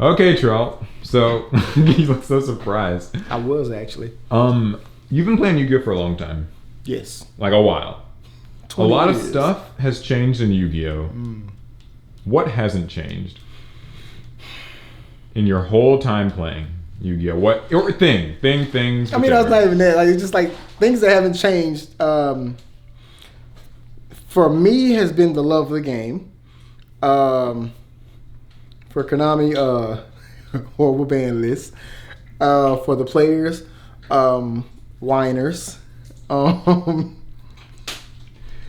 Okay, Trell. So you look so surprised. I was actually. You've been playing Yu-Gi-Oh for a long time, Yes. like a while. A 20 lot of years. stuff has changed in Yu-Gi-Oh. What hasn't changed in your whole time playing Yu-Gi-Oh? What or things? I mean, that's Whichever. not even that. Like, it's just like things that haven't changed. For me, has been the love of the game. Um, for Konami, horrible ban list. For the players, whiners. Um,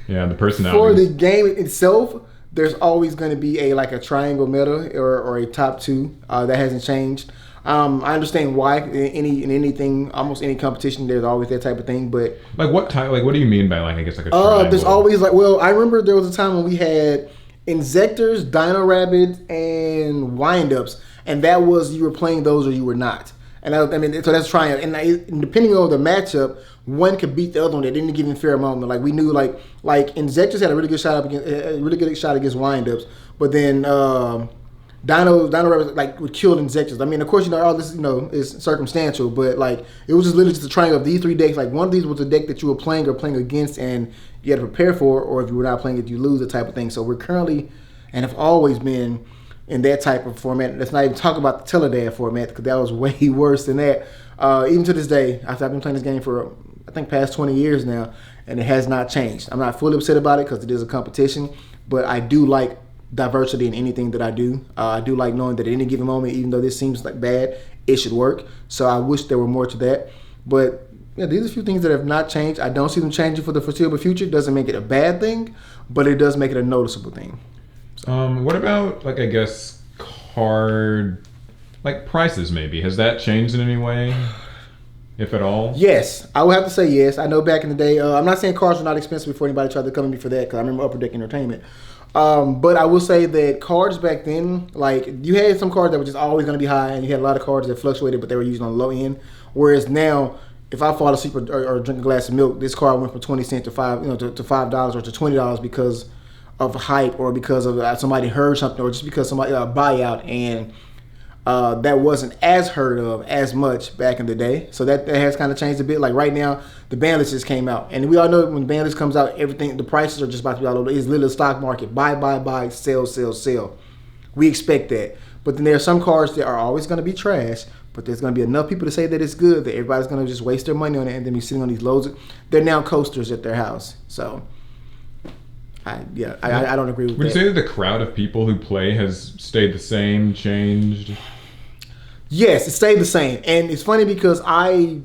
Yeah, the for the personalities. game itself, there's always going to be a triangle meta or a top two that hasn't changed. I understand why in anything, almost any competition, there's always that type of thing. But Like what type? Like what do you mean by like I guess like a triangle? there's always I remember there was a time when we had Insectors, Dino Rabbit, and Windups, and that was you were playing those or you were not. And I mean, so that's trying. And depending on the matchup, one could beat the other one at any given fair moment. Like we knew, like Insectors had a really good shot against Windups, but then Dino Rabbit would kill Insectors. I mean, of course, all this is circumstantial, but like it was just literally just a triangle of these three decks. Like one of these was a deck that you were playing or playing against, and you had to prepare for, or if you were not playing it, you lose, the type of thing. So we're currently and have always been in that type of format. Let's not even talk about the Teledad format because that was way worse than that. Even to this day, after I've been playing this game for I think past 20 years now, and it has not changed. I'm not fully upset about it because it is a competition, but I do like diversity in anything that I do. I do like knowing that at any given moment, even though this seems like bad, it should work. So I wish there were more to that. But yeah, these are a few things that have not changed. I don't see them changing for the foreseeable future. It doesn't make it a bad thing, but it does make it a noticeable thing. What about like I guess card like prices maybe? Has that changed in any way, if at all? Yes, I would have to say yes. I know back in the day, I'm not saying cars were not expensive before anybody tried to come at me for that because I remember Upper Deck Entertainment. But I will say that cards back then, like you had some cards that were just always going to be high, and you had a lot of cards that fluctuated, but they were used on the low end. Whereas now, if I fall asleep or drink a glass of milk, this card went from 20 cents to to $5 or to $20 because of hype or because of somebody heard something or just because somebody buyout and that wasn't as heard of as much back in the day. So that has kind of changed a bit. Like right now, the ban list just came out. And we all know when the ban list comes out, everything, the prices are just about to be all over. It's literally a stock market. Buy, sell, sell, sell. We expect that. But then there are some cards that are always going to be trash. But there's going to be enough people to say that it's good that everybody's going to just waste their money on it and then be sitting on these loads. They're now coasters at their house. So, I don't agree with Would you that. say that the crowd of people who play has stayed the same, changed? Yes, it stayed the same, and it's funny because I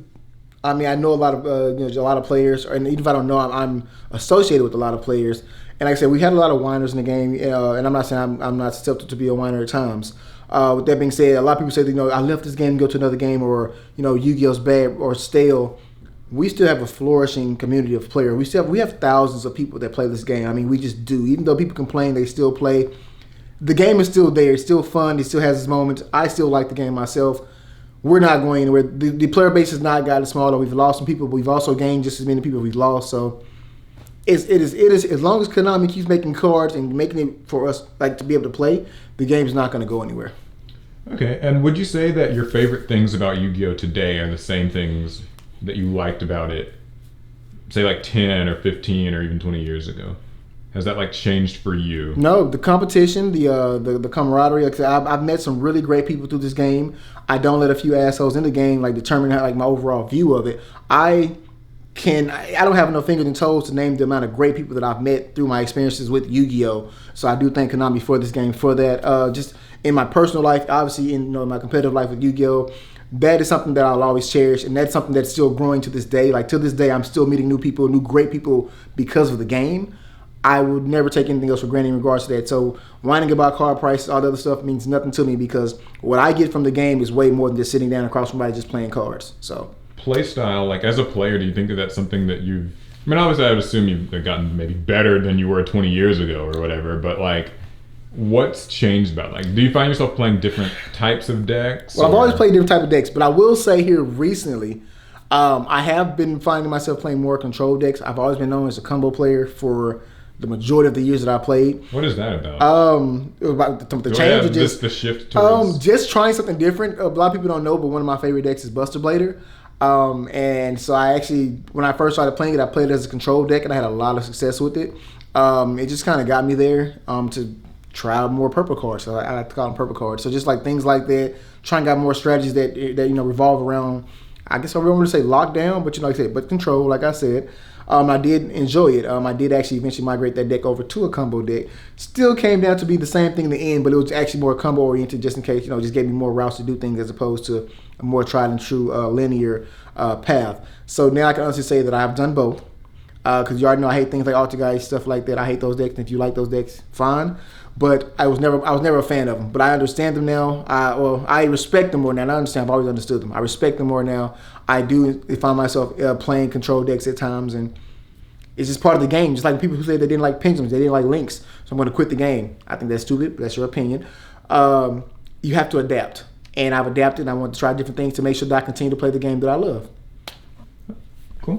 mean, I know a lot of a lot of players, and even if I don't know, I'm associated with a lot of players. And like I said, we had a lot of whiners in the game, and I'm not saying I'm not susceptible to be a whiner at times. With that being said, a lot of people say that, I left this game and go to another game, or Yu-Gi-Oh's bad or stale. We still have a flourishing community of players. We have thousands of people that play this game. I mean, we just do. Even though people complain, they still play. The game is still there. It's still fun. It still has its moments. I still like the game myself. We're not going anywhere. The player base has not gotten smaller. We've lost some people, but we've also gained just as many people we've lost. So it is as long as Konami keeps making cards and making it for us like to be able to play, the game is not going to go anywhere. Okay, and would you say that your favorite things about Yu-Gi-Oh today are the same things that you liked about it, say like 10 or 15 or even 20 years ago? Has that like changed for you? No, the competition, the camaraderie. Like I said, I've met some really great people through this game. I don't let a few assholes in the game like determine like my overall view of it. I don't have enough fingers and toes to name the amount of great people that I've met through my experiences with Yu-Gi-Oh. So I do thank Konami for this game for that. Just in my personal life, obviously in my competitive life with Yu-Gi-Oh, that is something that I'll always cherish, and that's something that's still growing to this day. Like to this day, I'm still meeting new people, new great people because of the game. I would never take anything else for granted in regards to that. So whining about card prices, all the other stuff means nothing to me because what I get from the game is way more than just sitting down across from somebody just playing cards. So Playstyle, like as a player, do you think that that's something that you've... I mean, obviously I would assume you've gotten maybe better than you were 20 years ago or whatever, but like what's changed about it? Like, do you find yourself playing different types of decks? Well, I've or- always played different type of decks, but I will say here recently, I have been finding myself playing more control decks. I've always been known as a combo player for the majority of the years that I played. What is that about? About the change, or just the shift towards... just trying something different. A lot of people don't know, but one of my favorite decks is Buster Blader. And so I actually, when I first started playing it, I played it as a control deck, and I had a lot of success with it. It just kind of got me there to try out more purple cards. So I like to call them purple cards. So just like things like that, trying to get more strategies that revolve around. I guess I don't want to say lockdown, but like I said, but control. Like I said. I did enjoy it. I did actually eventually migrate that deck over to a combo deck. Still came down to be the same thing in the end, but it was actually more combo oriented, just in case, just gave me more routes to do things as opposed to a more tried and true linear path. So now I can honestly say that I've done both. Because you already know I hate things like Altergeist, stuff like that. I hate those decks. And if you like those decks, fine. But I was never a fan of them. But I understand them now. I respect them more now. And I understand. I've always understood them. I respect them more now. I do find myself playing control decks at times, and it's just part of the game. Just like people who say they didn't like pendulums, they didn't like links, so I'm going to quit the game. I think that's stupid, but that's your opinion. You have to adapt, and I've adapted. And I want to try different things to make sure that I continue to play the game that I love.